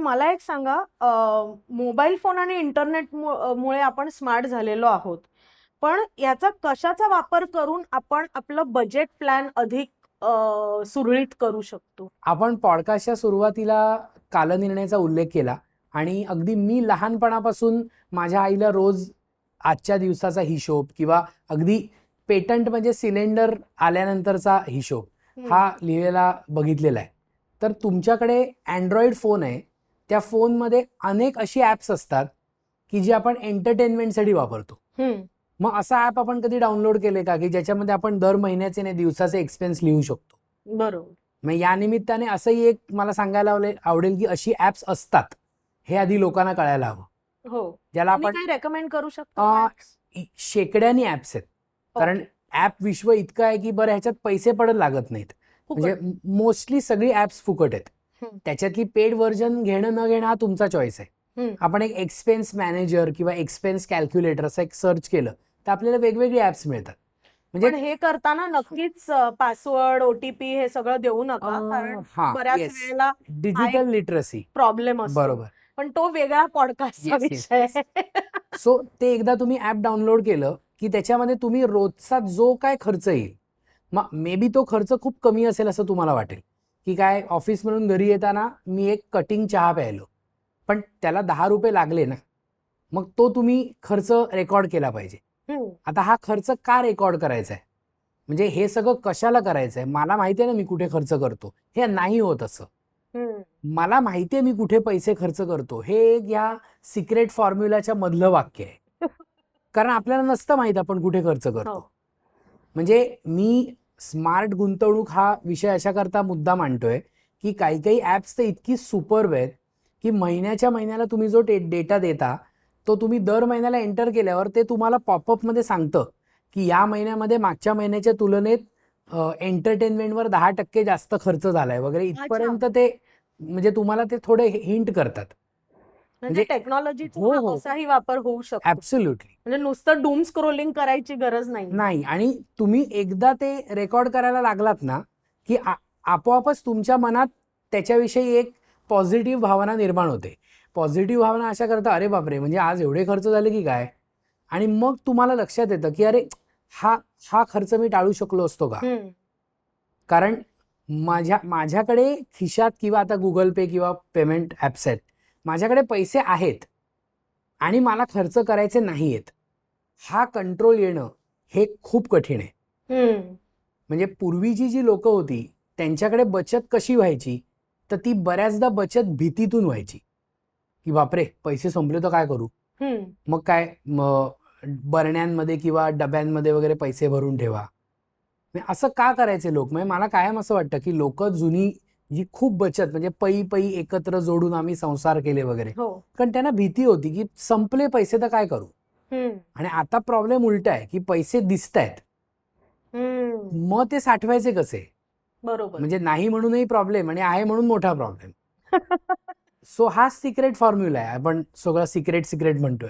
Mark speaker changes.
Speaker 1: मला एक सांगा, मोबाईल फोन आणि इंटरनेट मुळे आपण स्मार्ट झालेलो आहोत, पण याचा कशाचा वापर करून आपण आपलं बजेट प्लॅन अधिक सुरळीत करू शकतो?
Speaker 2: आपण पॉडकास्टच्या सुरुवातीला कालनिर्णयाचा उल्लेख केला आणि अगदी मी लहानपणापासून माझ्या आईला रोज आजच्या दिवसाचा हिशोब किंवा अगदी पेटंट म्हणजे सिलेंडर आल्यानंतरचा हिशोब हा लिहिलेला बघितलेला आहे. तर तुमच्याकडे अँड्रॉइड फोन आहे, त्या फोनमध्ये अनेक अशी ॲप्स असतात की जी आपण एंटरटेनमेंटसाठी वापरतो. मग असा ॲप आपण कधी डाउनलोड केले का की ज्याच्यामध्ये आपण दर महिन्याचे नाही दिवसाचे एक्सपेन्स लिहू शकतो?
Speaker 1: बरोबर.
Speaker 2: मग या निमित्ताने असंही एक मला सांगायला आवडेल की अशी ॲप्स असतात, हे आधी लोकांना कळायला हवं.
Speaker 1: हो,
Speaker 2: ज्याला
Speaker 1: तुम्ही
Speaker 2: आपण
Speaker 1: काही रेकमेंड करू शकता?
Speaker 2: शेकड्यानी ॲप्स आहेत, कारण ॲप विश्व इतकं आहे की बरं ह्याच्यात पैसे पडत लागत नाहीत. म्हणजे मोस्टली सगळी ॲप्स फुकट आहेत. त्याच्यातली पेड व्हर्जन घेणं न घेणं हा तुमचा चॉईस आहे. आपण एक एक्सपेन्स मॅनेजर किंवा एक्सपेन्स कॅल्क्युलेटर असं एक सर्च केलं तर आपल्याला वेगवेगळी ॲप्स मिळतात.
Speaker 1: म्हणजे हे करताना नक्कीच पासवर्ड, ओटीपी हे सगळं देऊ नका, कारण बऱ्याच वेळेला
Speaker 2: डिजिटल लिटरसी
Speaker 1: प्रॉब्लेम असतो.
Speaker 2: बरोबर,
Speaker 1: पण तो वेगळा पॉडकास्टचा विषय आहे.
Speaker 2: सो ते एकदा तुम्ही ॲप डाउनलोड केलं की त्याच्यामध्ये तुम्ही रोजचा जो काय खर्च येईल, मग मे बी तो खर्च खूप कमी असेल असं तुम्हाला वाटेल की काय ऑफिस म्हणून घरी येताना मी एक कटिंग चहा प्यायलो, पण त्याला 10 रुपये लागले ना, मग तो तुम्ही खर्च रेकॉर्ड केला पाहिजे. आता हा खर्च का रेकॉर्ड करायचा आहे, म्हणजे हे सगळं कशाला करायचं आहे? मला माहिती आहे ना मी कुठे खर्च करतो. हे नाही होत असं. मला माहिती आहे मी कुठे पैसे खर्च करतो, हे एक या सिक्रेट फॉर्म्युलाच्या मधलं वाक्य आहे. कारण आपल्याला नसतं माहित आपण कुठे खर्च करतो. म्हणजे मी स्मार्ट गुंतवणूक हा विषय अशा करता मुद्दा मांडतोय की काही काही ॲप्स तर इतकी सुपर्ब आहेत की महिन्याच्या महिन्याला तुम्ही जो डेटा देता तो तुम्ही दर महिन्याला एंटर केल्यावर ते तुम्हाला पॉपअपमध्ये सांगतं की या महिन्यामध्ये मागच्या महिन्याच्या तुलनेत एंटरटेनमेंटवर 10% जास्त खर्च झालाय वगैरे, इथपर्यंत ते म्हणजे तुम्हाला ते थोडे हिंट करतात.
Speaker 1: म्हणजे टेक्नॉलॉजीचा असाही वापर होऊ शकतो.
Speaker 2: ऍब्सोल्युटली.
Speaker 1: म्हणजे नुसतं डूम स्क्रोलिंग करायची गरज नाही.
Speaker 2: आणि तुम्ही एकदा ते रेकॉर्ड करायला लागलात ना की आपोआपच तुमच्या मनात त्याच्याविषयी एक पॉझिटिव्ह भावना निर्माण होते. पॉझिटिव्ह भावना अशा करता अरे बापरे, म्हणजे आज एवढे खर्च झाले की काय, आणि मग तुम्हाला लक्षात येतं की अरे हा खर्च मी टाळू शकलो असतो का. कारण माझ्याकडे खिशात किंवा आता गुगल पे किंवा पेमेंट ॲप्स आहेत, माझ्याकडे पैसे आहेत आणि मला खर्च करायचे नाही आहेत, हा कंट्रोल येणं हे खूप कठीण आहे. म्हणजे पूर्वीची जी लोक होती त्यांच्याकडे बचत कशी व्हायची, तर ती बऱ्याचदा बचत भीतीतून व्हायची की बापरे पैसे संपले तर काय करू. मग काय बरण्यांमध्ये किंवा डब्यांमध्ये वगैरे पैसे भरून ठेवा. असं का करायचे लोक? म्हणजे मला कायम असं वाटतं की लोक जुनी जी खूप बचत म्हणजे पै एकत्र जोडून आम्ही संसार केले वगैरे, कारण त्यांना भीती होती की संपले पैसे तर काय करू. आणि आता प्रॉब्लेम उलटा आहे की पैसे दिसतायत, मग ते साठवायचे कसे.
Speaker 1: बरोबर.
Speaker 2: म्हणजे नाही म्हणूनही प्रॉब्लेम आणि आहे म्हणून मोठा प्रॉब्लेम. सो हा सिक्रेट फॉर्म्युला आहे, आपण सगळं सिक्रेट म्हणतोय.